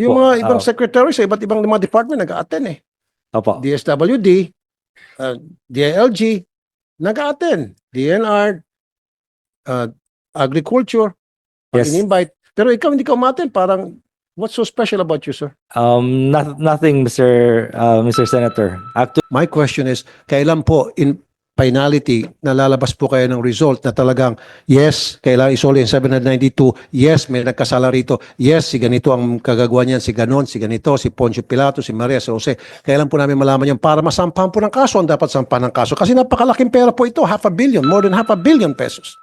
Yung po. mga ibang secretary sa iba't ibang mga department nag-a-attend eh. Opo. DSWD, DILG, nag-a-attend. DNR, Agriculture, Yes. in-invite. Pero ikaw hindi ka umattend, parang what's so special about you, sir? Nothing, Mr. Senator. Actually, My question is, kailan po in finality nalalabas po kayo ng result na talagang yes, kailangan isoli yung 792, yes, may nagkasala rito, yes, si ganito ang kagagawa niyan, si ganon, si ganito, si Poncio Pilato, si Maria, si Jose. Kailan po namin malaman yan para masampahan po ng kaso, ang dapat sampahan ng kaso. Kasi napakalaking pera po ito, $500 million, more than $500 million pesos.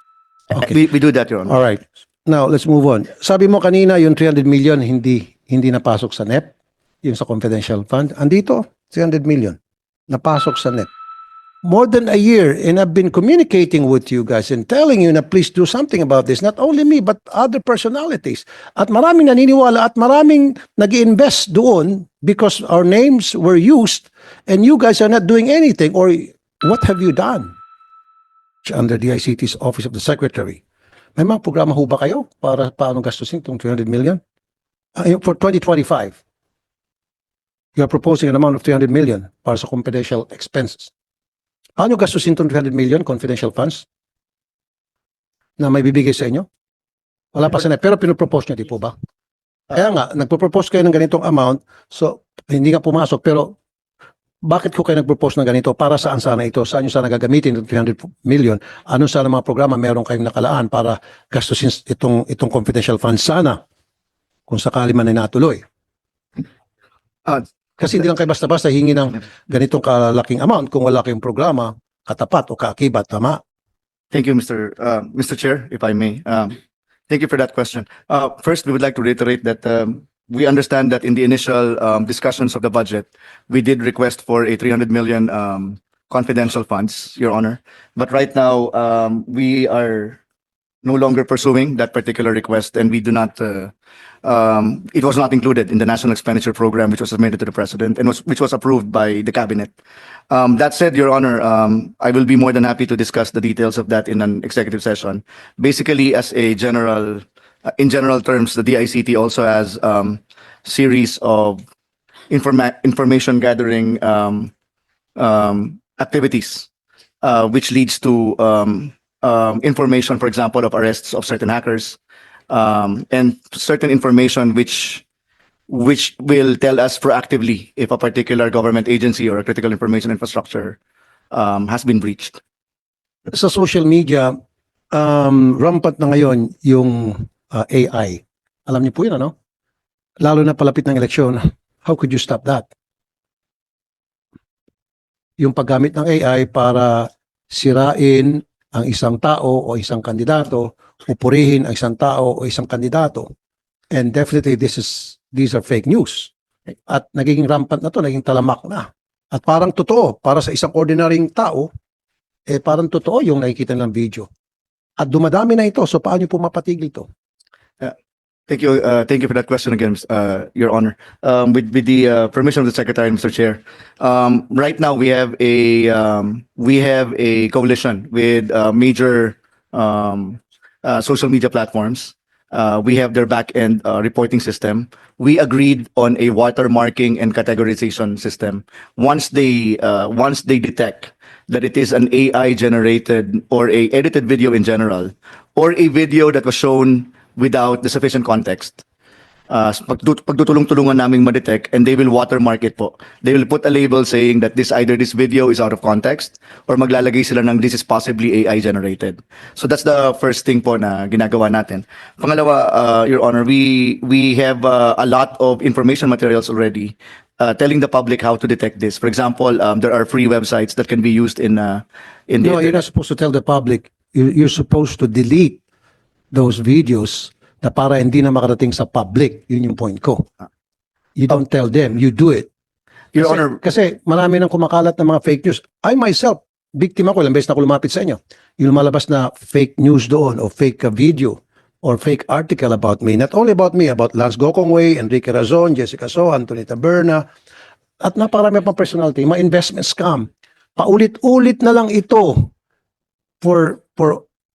Okay. We do that, Your Honor. All right. Now, let's move on. Sabi mo kanina, yung 300 million hindi napasok sa NEP, yung sa confidential fund. Andito, 300 million napasok sa NEP. More than a year, and I've been communicating with you guys and telling you na please do something about this. Not only me, but other personalities. At maraming naniniwala at maraming nag-invest doon because our names were used and you guys are not doing anything. Or what have you done? Under the ICT's Office of the Secretary. May mga programa ho ba kayo para paano gastusin itong 300 million? For 2025, you are proposing an amount of 300 million para sa confidential expenses. Paano gastusin itong 300 million confidential funds na may bibigay sa inyo? Wala pa sa NEP, pero pinopropose nyo, di po ba? Kaya nga, nagpo-propose kayo ng ganitong amount, so hindi nga pumasok, pero bakit ko kayo nag-propose ng ganito? Para saan sana ito? Saan nyo sana gagamitin itong 300 million? Ano sana mga programa meron kayong nakalaan para gastusin itong confidential funds sana kung sakali man ay natuloy? Kasi hindi lang kayo basta-basta hingi ng ganitong kalaking amount kung wala kayong programa, katapat o kaakibat, tama? Thank you, Mr. Chair, if I may. Thank you for that question. First, we would like to reiterate that we understand that in the initial discussions of the budget, we did request for a 300 million confidential funds, Your Honor. But right now, we are no longer pursuing that particular request, and we do not. It was not included in the National Expenditure Program, which was submitted to the President and which was approved by the Cabinet. That said, Your Honor, I will be more than happy to discuss the details of that in an executive session. Basically, as a general, in general terms, the DICT also has series of information gathering activities, which leads to information, for example, of arrests of certain hackers, and certain information which will tell us proactively if a particular government agency or a critical information infrastructure has been breached. Sa social media, rampant na ngayon yung AI. Alam niyo po yun, ano? Lalo na palapit ng eleksyon, how could you stop that? Yung paggamit ng AI para sirain ang isang tao o isang kandidato, upurihin ang isang tao o isang kandidato. And definitely these are fake news. At nagiging rampant na to, naging talamak na. At parang totoo, para sa isang ordinaryong tao, parang totoo yung nakikita ng video. At dumadami na ito, so paano po mapatigil ito? Thank you for that question again, Your Honor. With the permission of the Secretary, Mr. Chair, right now we have a coalition with major social media platforms. We have their back-end reporting system. We agreed on a watermarking and categorization system. Once they detect that it is an AI generated or a edited video in general, or a video that was shown without the sufficient context, pagtutulong-tulungan naming ma-detect, and they will watermark it po. They will put a label saying that either this video is out of context or maglalagay sila ng this is possibly AI generated. So that's the first thing po na ginagawa natin. Pangalawa, Your Honor, we have a lot of information materials already telling the public how to detect this. For example, there are free websites that can be used in the No, you're not supposed to tell the public. You're supposed to delete those videos na para hindi na makarating sa public. Yun yung point ko. You don't tell them, you do it. Your Kasi, Honor, kasi marami nang kumakalat ng mga fake news. I myself, biktima ko, ilang beses na ako lumapit sa inyo. Yung lumalabas na fake news doon o fake video or fake article about me. Not only about me, about Lance Gokongwei, Enrique Razon, Jessica So, Anthony Taberna, at naparami pang personality, mga investment scam. Paulit-ulit na lang ito for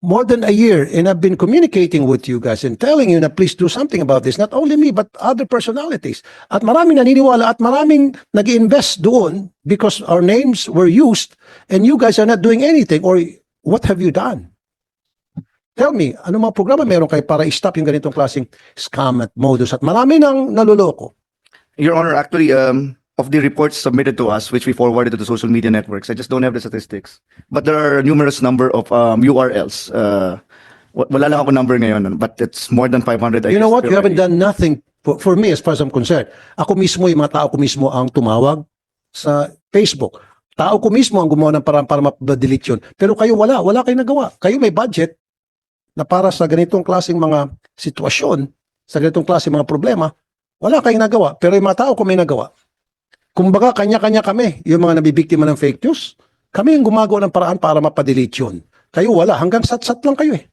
more than a year, and I've been communicating with you guys and telling you na please do something about this. Not only me, but other personalities. At maraming naniniwala at maraming nag-invest doon because our names were used and you guys are not doing anything. Or what have you done? Tell me, ano mga programa meron kayo para i-stop yung ganitong klaseng scam at modus at marami nang naluloko? Your Honor, actually, of the reports submitted to us, which we forwarded to the social media networks, I just don't have the statistics. But there are a numerous number of URLs. Wala lang ako number ngayon, but it's more than 500. I You know guess, what? You haven't already. done nothing for me as far as I'm concerned. Ako mismo, yung mga tao ko mismo ang tumawag sa Facebook. Tao ko mismo ang gumawa ng parang para ma-delete yun. Pero kayo wala kayong nagawa. Kayo may budget na para sa ganitong klaseng mga sitwasyon, sa ganitong klaseng mga problema, wala kayong nagawa. Pero yung mga tao ko may nagawa. Kumbaga, kanya-kanya kami, yung mga nabibiktima ng fake news, kami yung gumagawa ng paraan para mapadelete yun. Kayo wala. Hanggang sat-sat lang kayo eh.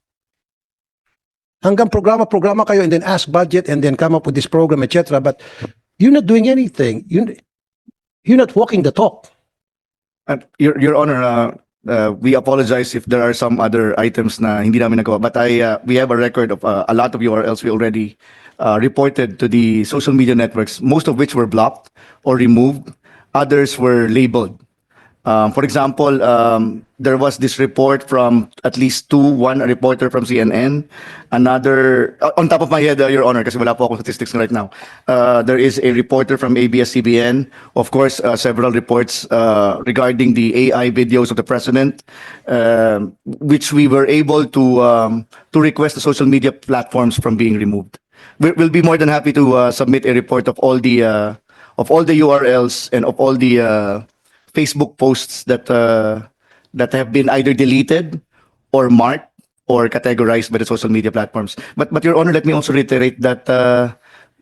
Hanggang programa kayo and then ask budget and then come up with this program, etc. But you're not doing anything. You're not walking the talk. Your Honor, we apologize if there are some other items na hindi namin nagawa. But we have a record of a lot of URLs we already reported to the social media networks, most of which were blocked or removed. Others were labeled. For example, there was this report from at least one reporter from CNN, another, on top of my head, Your Honor, kasi wala po akong statistics right now. There is a reporter from ABS-CBN, of course, several reports regarding the AI videos of the president, which we were able to request the social media platforms from being removed. We'll be more than happy to submit a report of all the URLs and of all the Facebook posts that have been either deleted or marked or categorized by the social media platforms. But Your Honor, let me also reiterate that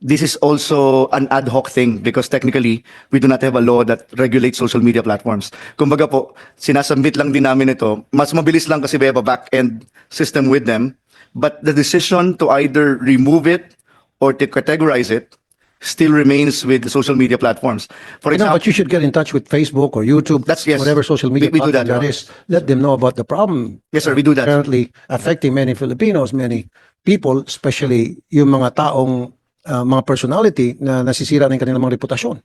this is also an ad hoc thing because technically we do not have a law that regulates social media platforms. Kumbaga po, sinasubmit lang din namin ito. Mas mabilis lang kasi we have a back-end system with them. But the decision to either remove it or to categorize it still remains with the social media platforms. For You know, example, but you should get in touch with Facebook or YouTube, Yes. whatever social media We do that, platform that is. Let them know about the problem. Yes, sir, we do that. Currently affecting many Filipinos, many people, especially yung mga taong, mga personality na nasisira ng kanilang mga reputasyon.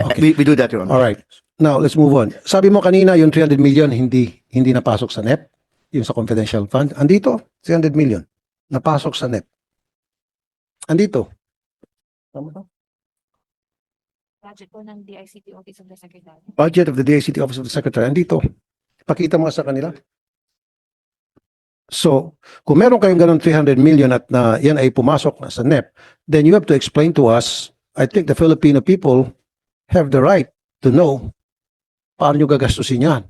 Okay. we do that, Your Honor. All right. Now, let's move on. Sabi mo kanina, yung 300 million hindi napasok sa NEP, yung sa confidential fund. Andito, 300 million napasok sa NEP. Andito. Tama ba? Budget po ng DICT Office of the Secretary. Budget of the DICT Office of the Secretary. Andito. Pakita mo nga sa kanila. So, kung meron kayong ganun 300 million at na yan ay pumasok na sa NEP, then you have to explain to us, I think the Filipino people have the right to know paano nyo gagastusin yan.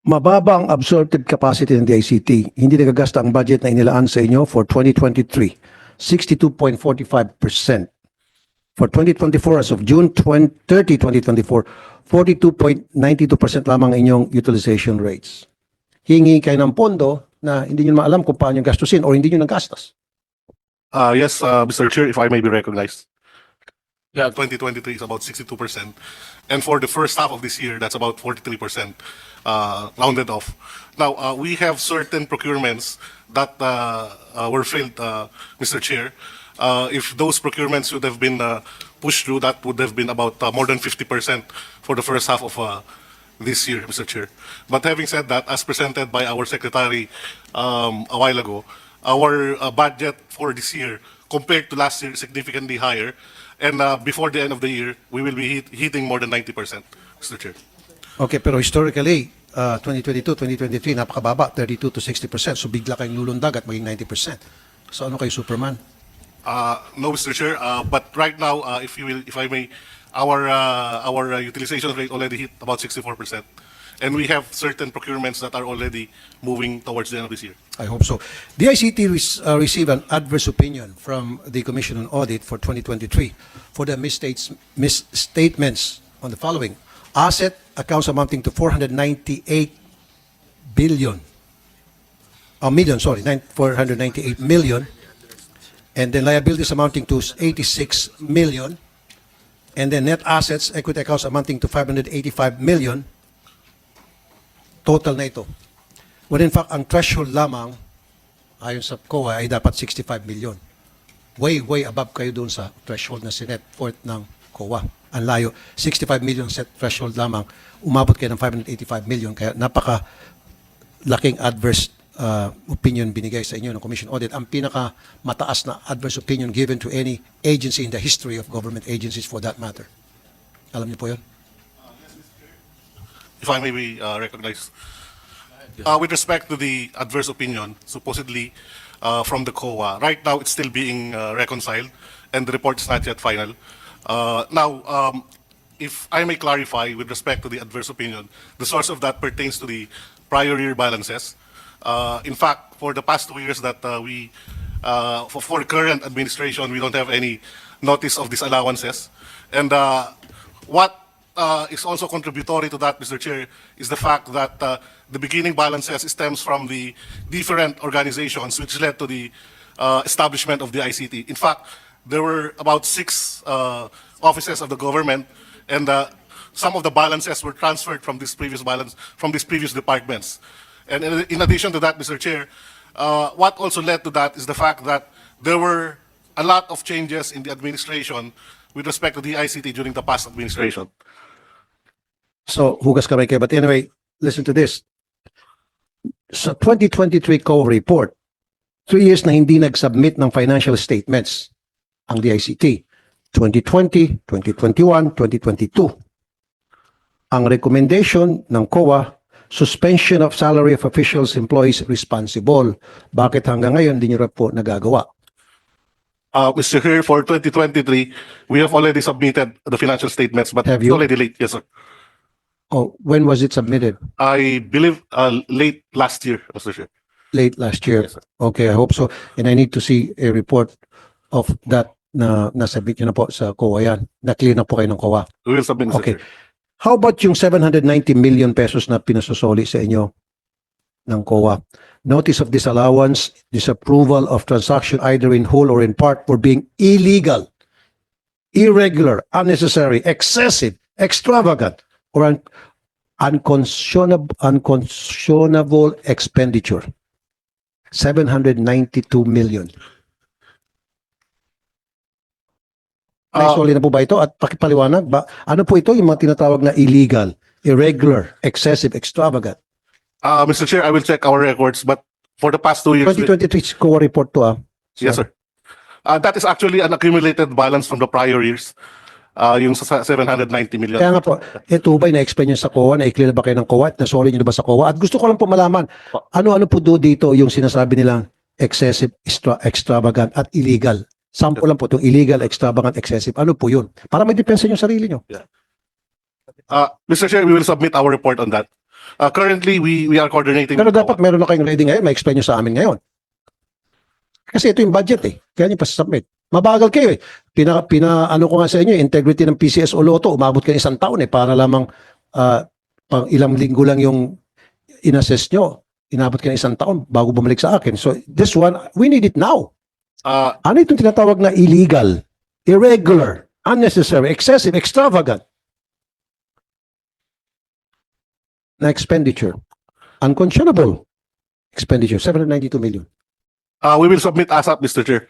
Mababa ang absorptive capacity ng DICT. Hindi nagagasta ang budget na inilaan sa inyo for 2023. 62.45%. For 2024, as of June 30, 2024, 42.92% lamang inyong utilization rates. Hingi kayo ng pondo na hindi nyo maalam kung paano yung gastusin o hindi nyo nagastos. Yes, Mr. Chair, if I may be recognized. Yeah, 2023 is about 62%. And for the first half of this year, that's about 43%, rounded off. Now, we have certain procurements that were failed, Mr. Chair. If those procurements would have been pushed through, that would have been about more than 50% for the first half of this year, Mr. Chair. But having said that, as presented by our secretary a while ago, our budget for this year compared to last year is significantly higher. And before the end of the year, we will be hitting more than 90%, Mr. Chair. Okay, pero historically, 2022, 2023, napakababa, 32 to 60%. So bigla kayong lulundag at maging 90%. So ano kayo, Superman? No, Mr. Chair. But right now, if I may, our utilization rate already hit about 64%, and we have certain procurements that are already moving towards the end of this year. I hope so. The ICT received an adverse opinion from the Commission on Audit for 2023 for the misstatements on the following. Asset accounts amounting to 498 billion. 498 million. And then liabilities amounting to 86 million. And then net assets, equity accounts amounting to 585 million. Total na ito. When in fact, ang threshold lamang, ayon sa COA, ay dapat 65 million. Way above kayo doon sa threshold na sinet forth ng COA. Ang layo, 65 million set threshold lamang, umabot kayo ng 585 million. Kaya napaka laking adverse opinion binigay sa inyo ng Commission Audit. Ang pinaka mataas na adverse opinion given to any agency in the history of government agencies for that matter. Alam niyo po yun? If I may be recognized. With respect to the adverse opinion, supposedly from the COA, right now it's still being reconciled and the report is not yet final. Now, if I may clarify with respect to the adverse opinion, the source of that pertains to the prior year balances. In fact, for the past 2 years that for the current administration, we don't have any notice of disallowances. And what is also contributory to that, Mr. Chair, is the fact that the beginning balances stems from the different organizations which led to the establishment of the ICT. In fact, there were about 6 offices of the government, and some of the balances were transferred from this previous balance from these previous departments. And in addition to that, Mr. Chair, what also led to that is the fact that there were a lot of changes in the administration with respect to the ICT during the past administration. So, hugas kamay kayo. But anyway, listen to this. Sa 2023 COA report, 3 years na hindi nag-submit ng financial statements ang DICT. 2020, 2021, 2022. Ang recommendation ng COA, suspension of salary of officials, employees responsible. Bakit hanggang ngayon hindi nyo po nagagawa? Mr. Chair, for 2023, we have already submitted the financial statements, but Have it's you? already late. Yes, sir. Oh, when was it submitted? I believe late last year, Mr. Chair. Late last year. Yes, sir. Okay, I hope so. And I need to see a report of that na nasabit nyo na po sa COA yan. Na-clear na po kayo ng COA. We will submit, Mr. Okay. Chair. How about yung 790 million pesos na pinasosoli sa inyo ng COA? Notice of disallowance, disapproval of transaction either in whole or in part for being illegal, irregular, unnecessary, excessive, extravagant, or unconscionable expenditure. 792 million. Naisoli na po ba ito? At pakipaliwanag ba? Ano po ito yung mga tinatawag na illegal, irregular, excessive, extravagant? Mr. Chair, I will check our records, but for the past 2 years, 2023 COA report to yes, sir. That is actually an accumulated balance from the prior years, yung sa 790 million. Kaya nga po, ito ba na-explain nyo sa COA, na-clear na ba kayo ng COA, at nasoli nyo na ba sa COA? At gusto ko lang po malaman, ano-ano po do dito yung sinasabi nilang excessive, extravagant, at illegal? Sample lang po itong illegal, extravagant, excessive. Ano po yun? Para may depensa yung sarili nyo. Mr. Chair, we will submit our report on that. Currently, we are coordinating. Pero with dapat meron na kayong ready ngayon, ma-explain nyo sa amin ngayon. Kasi ito yung budget eh. Kaya nyo pa-submit. Mabagal kayo eh. Ano ko nga sa inyo, integrity ng PCS o Lotto, umabot kayo 1 taon eh, para lamang pang ilang linggo lang yung inassess nyo. Inabot kayo 1 taon bago bumalik sa akin. So this one, we need it now. Ano itong tinatawag na illegal, irregular, unnecessary, excessive, extravagant na expenditure? Unconscionable expenditure, 792 million. We will submit ASAP, Mr. Chair.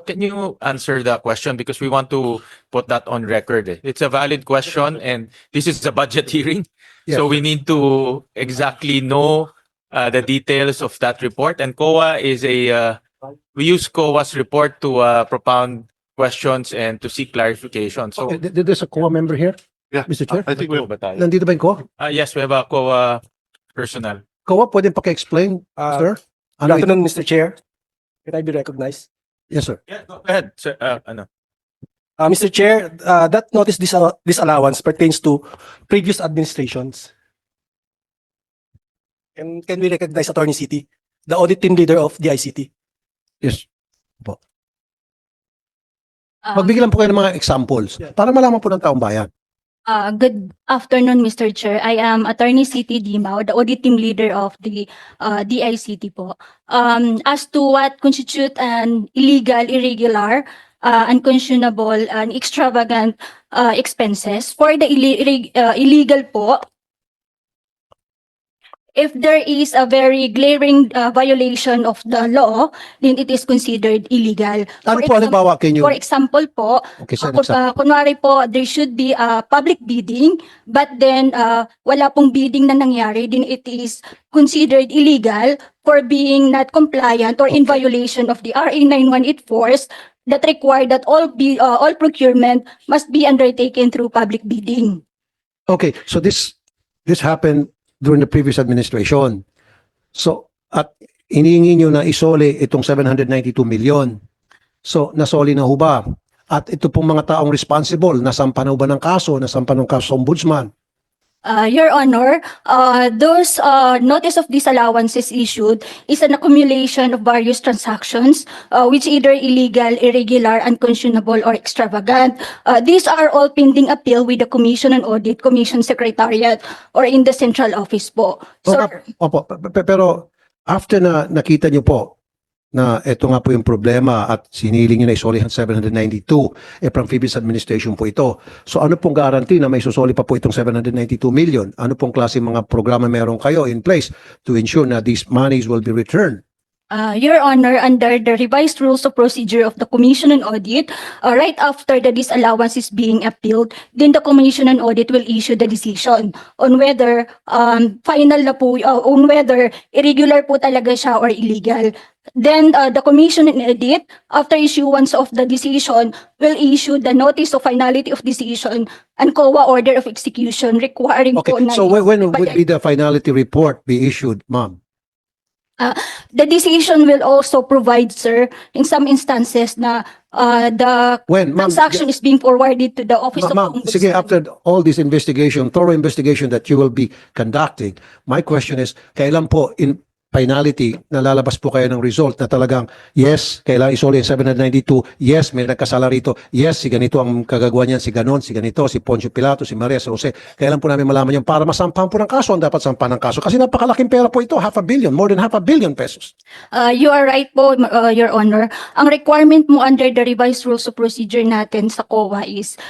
Can you answer the question because we want to put that on record? It's a valid question and this is a budget hearing. So we need to exactly know the details of that report, and COA is we use COA's report to propound questions and to seek clarification. So Okay, there's a COA member here, Yeah. Mr. Chair. I think we have. Nandito ba yung COA? yes, we have a COA personnel. COA, pwede paki-explain, sir? Good Ano ito? afternoon, Mr. Chair. Can I be recognized? Yes, sir. Yeah, go ahead. Sir, ano? Mr. Chair, that notice disallowance pertains to previous administrations. And can we recognize Attorney City, the audit team leader of the ICT? Yes. Magbigay lang po kayo ng mga examples para malaman po ng taong bayan. Good afternoon, Mr. Chair. I am Attorney C.T. Dimao, the audit team leader of the DICT po. As to what constitute an illegal, irregular, unconscionable, and extravagant expenses, for the illegal po, if there is a very glaring violation of the law, then it is considered illegal. Ano For po, example- halimbawa, can you, For example po, okay, sir, next up. kunwari po, there should be a public bidding, but then wala pong bidding na nangyari, then it is considered illegal for being not compliant or in violation of the RA 9184 that require that all procurement must be undertaken through public bidding. Okay, so this happened during the previous administration. So, at inihingi nyo na isoli itong 792 million. So, nasoli na ho ba? At ito pong mga taong responsible, nasampa na ho ba ng kaso? Nasampa ng kaso sa ombudsman? Your Honor, those notice of disallowances issued is an accumulation of various transactions, which either illegal, irregular, unconscionable, or extravagant. These are all pending appeal with the Commission on Audit, Commission Secretariat, or in the central office po. Sir, Opo, pero after na nakita nyo po na ito nga po yung problema at siniling nyo na isoli ang 792, from previous administration po ito. So ano pong guarantee na may susoli pa po itong 792 million? Ano pong klase mga programa meron kayo in place to ensure na these monies will be returned? Your Honor, under the revised rules of procedure of the Commission on Audit, right after the disallowance is being appealed, then the Commission on Audit will issue the decision on whether final na po, on whether irregular po talaga siya or illegal. Then the Commission on Audit, after issuance of the decision, will issue the notice of finality of decision and COA order of execution requiring Okay, po na so when would be the finality report be issued, ma'am? the decision will also provide, sir, in some instances na the When, ma'am? transaction is being forwarded to the office of Ma'am, sige, Ombudsman. after all this investigation, thorough investigation that you will be conducting, my question is, kailan po in finality, nalalabas po kayo ng result na talagang, yes, kailangan isoli ang 792, yes, may nagkasala rito, yes, si ganito ang kagagawa niyan, si ganon, si ganito, si Poncio Pilato, si Maria, si Jose, kailan po namin malaman yan para masampahan po ng kaso, ang dapat sampahan ng kaso. Kasi napakalaking pera po ito, 500 million, more than 500 million pesos. You are right po, Your Honor. Ang requirement mo under the revised rules of procedure natin sa COA is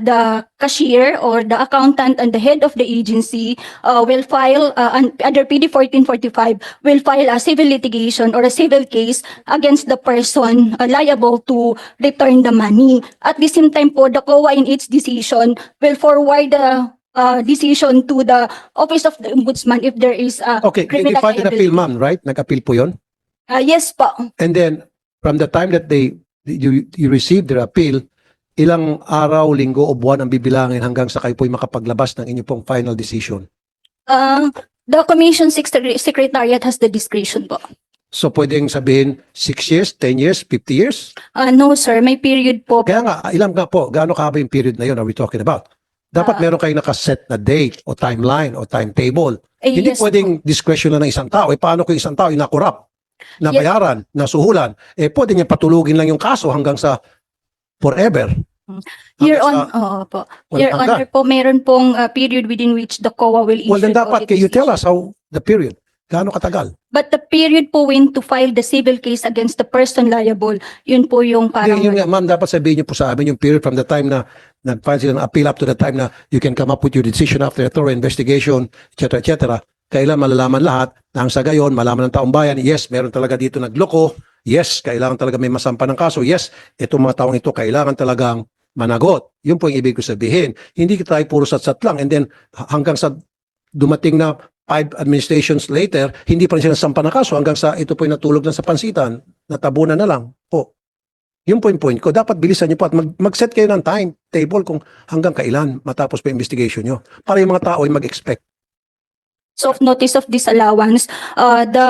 the cashier or the accountant and the head of the agency will file under PD 1445 will file a civil litigation or a civil case against the person liable to return the money. At the same time po, the COA in its decision will forward the decision to the Office of the Ombudsman if there is a Okay, they criminal filed an appeal, liability. ma'am, right? Nag-appeal po yun? Yes po. And then, from the time that you received their appeal, ilang araw, linggo o buwan ang bibilangin hanggang sa kayo po'y makapaglabas ng inyong pong final decision? The Commission Secretariat has the discretion po. So, pwedeng sabihin 6 years, 10 years, 50 years? No sir, may period po. Kaya nga, ilan nga po, gaano kahaba yung period na yun are we talking about? Dapat meron kayong nakaset na date o timeline o timetable. Hindi Yes pwedeng discretion na ng isang tao. Paano kung isang tao yung nakurap, nabayaran, nasuhulan? Pwede niya patulugin lang yung kaso hanggang sa forever. Your Hanggang Honor, po. Well, Your hanggang. Honor po, meron pong period within which the COA will issue. Well, then the dapat, audit can you tell decision. us how the period? Gaano katagal? But the period po when to file the civil case against the person liable, yun po yung parang... Yun nga, ma'am, dapat sabihin niyo po sa amin yung period from the time na nag-file sila ng appeal up to the time na you can come up with your decision after a thorough investigation, etc., etc. Kailan malalaman lahat na ang sa gayon, malaman ng taong bayan, yes, meron talaga dito nagloko, yes, kailangan talaga may masampa ng kaso, yes, itong mga taong ito kailangan talagang managot. Yun po yung ibig ko sabihin. Hindi tayo puro sat-sat lang and then hanggang sa dumating na 5 administrations later, hindi pa rin sila nasampa ng kaso hanggang sa ito po yung natulog na sa pansitan, natabunan na lang po. Yun po yung point ko. Dapat bilisan niyo po at mag-set kayo ng timetable kung hanggang kailan matapos pa yung investigation niyo para yung mga tao ay mag-expect. of notice of disallowance, the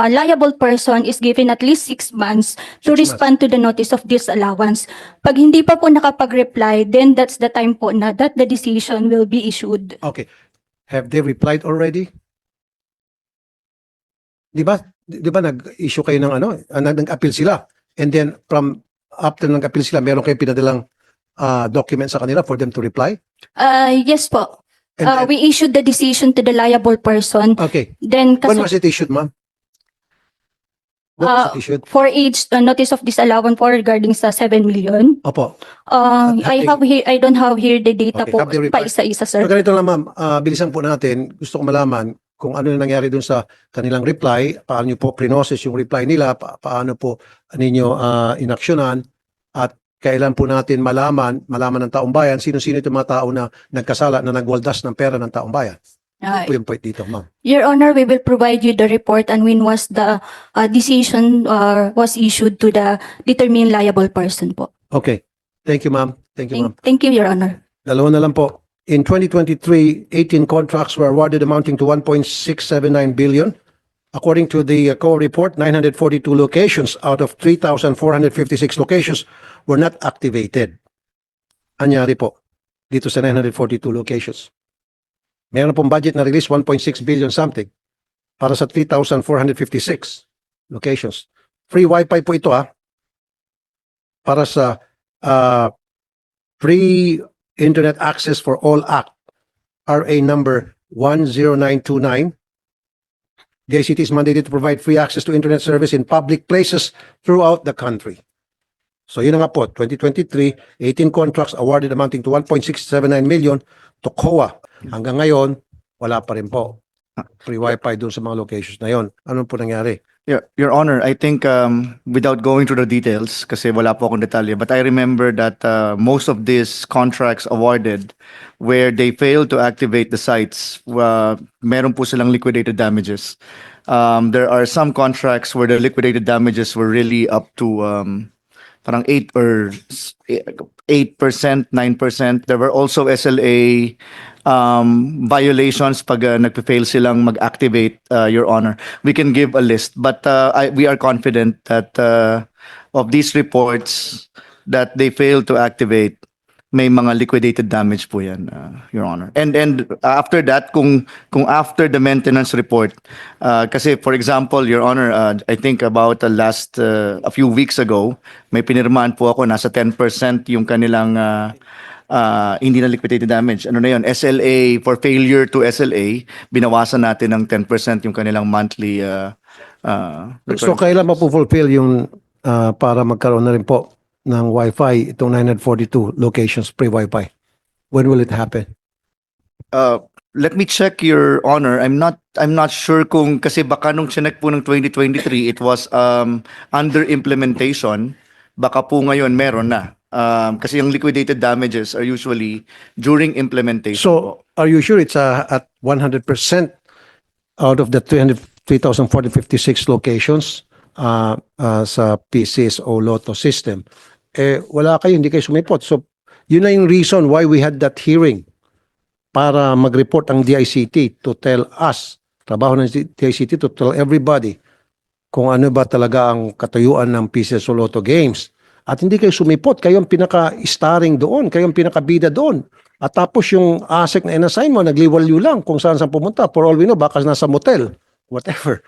liable person is given at least 6 months to 6 months. respond to the notice of disallowance. Pag hindi pa po nakapag-reply, then that's the time po na that the decision will be issued. Okay. Have they replied already? Di ba nag-issue kayo ng nag-appeal sila. And then after nag-appeal sila, meron kayong pinadalang document sa kanila for them to reply? Yes po. And then- We issued the decision to the liable person. okay. Then When kasi was it issued, ma'am? When was it issued? for each notice of disallowance for regarding sa 7 million. Opo. I don't have here the data Okay, po have they replied? pa isa-isa, sir. So ganito lang, ma'am. Bilisan po natin. Gusto ko malaman kung ano yung nangyari dun sa kanilang reply, paano nyo po pre-process yung reply nila, paano po ninyo inaksyonan, at kailan po natin malaman ng taong bayan, sino-sino itong mga tao na nagkasala na nagwaldas ng pera ng taong bayan. Ano po yung point dito, ma'am? Your Honor, we will provide you the report and when was the decision was issued to the determined liable person po. Okay. Thank you, ma'am. Thank you, ma'am. Thank you, Your Honor. Dalawa na lang po. In 2023, 18 contracts were awarded amounting to 1.679 billion. According to the COA report, 942 locations out of 3,456 locations were not activated. Anyari po dito sa 942 locations. Meron pong budget na release 1.6 billion something para sa 3,456 locations. Free wifi po ito para sa Free Internet Access for All Act, RA number 10929. The ICT is mandated to provide free access to internet service in public places throughout the country. So yun na nga po, 2023, 18 contracts awarded amounting to 1.679 million to COA. Hanggang ngayon, wala pa rin po. Free wifi dun sa mga locations na yon. Ano po nangyari? Your Honor, I think without going through the details, kasi wala po akong detalye, but I remember that most of these contracts awarded where they failed to activate the sites, meron po silang liquidated damages. There are some contracts where the liquidated damages were really up to parang 8 or 8%, 9%. There were also SLA violations pag nagpe-fail silang mag-activate, Your Honor. We can give a list, but we are confident that of these reports that they failed to activate, may mga liquidated damage po yan, Your Honor. And after that, kung after the maintenance report, kasi for example, Your Honor, I think about a few weeks ago, may pinirmahan po ako, nasa 10% yung kanilang hindi na liquidated damage. Ano na yun? SLA, for failure to SLA, binawasan natin ng 10% yung kanilang monthly So kailan mapufulfill yung para magkaroon na rin po ng Wi-Fi itong 942 locations free Wi-Fi? When will it happen? Let me check, Your Honor. I'm not sure kung kasi baka nung chinek po ng 2023 it was under implementation. Baka po ngayon meron na. Kasi yung liquidated damages are usually during implementation. So are you sure it's at 100% out of the 3,456 locations sa PCSO Lotto system? Wala kayo, hindi kayo sumipot. So yun na yung reason why we had that hearing para mag-report ang DICT to tell us, trabaho ng DICT to tell everybody kung ano ba talaga ang katayuan ng PCSO Lotto games. At hindi kayo sumipot, kayo ang pinaka-starring doon, kayo ang pinaka-bida doon. At tapos yung ASEC na in-assign mo, nagliwalyo lang kung saan pumunta. For all we know, baka nasa motel, whatever.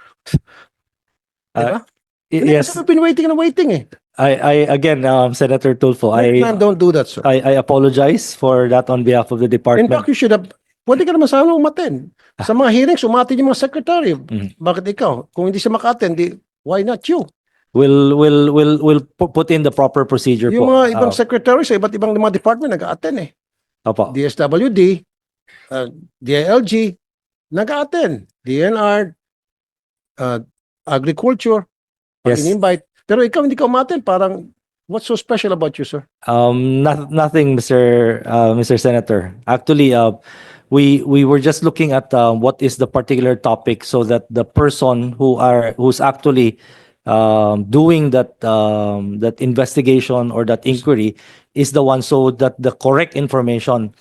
Diba? Yes, I've been waiting and waiting eh. I again, Senator Tulfo, Man, don't do that, sir. I apologize for that on behalf of the In department. fact, you should have, pwede ka naman sana umaten. Sa mga hearings, umatin yung mga secretary. Bakit ikaw? Kung hindi siya maka-attend, why not you? We'll put in the proper procedure Yung po. mga ibang secretary sa iba't ibang mga department nag-attend eh. Opo. DSWD, DILG, nag-attend. DNR, Agriculture, Yes. in-invite. Pero ikaw hindi ka umaten, parang what's so special about you, sir? Nothing, Mr. Senator. Actually, we were just looking at what is the particular topic so that the person who's actually doing that investigation or that inquiry is the one, so that the correct information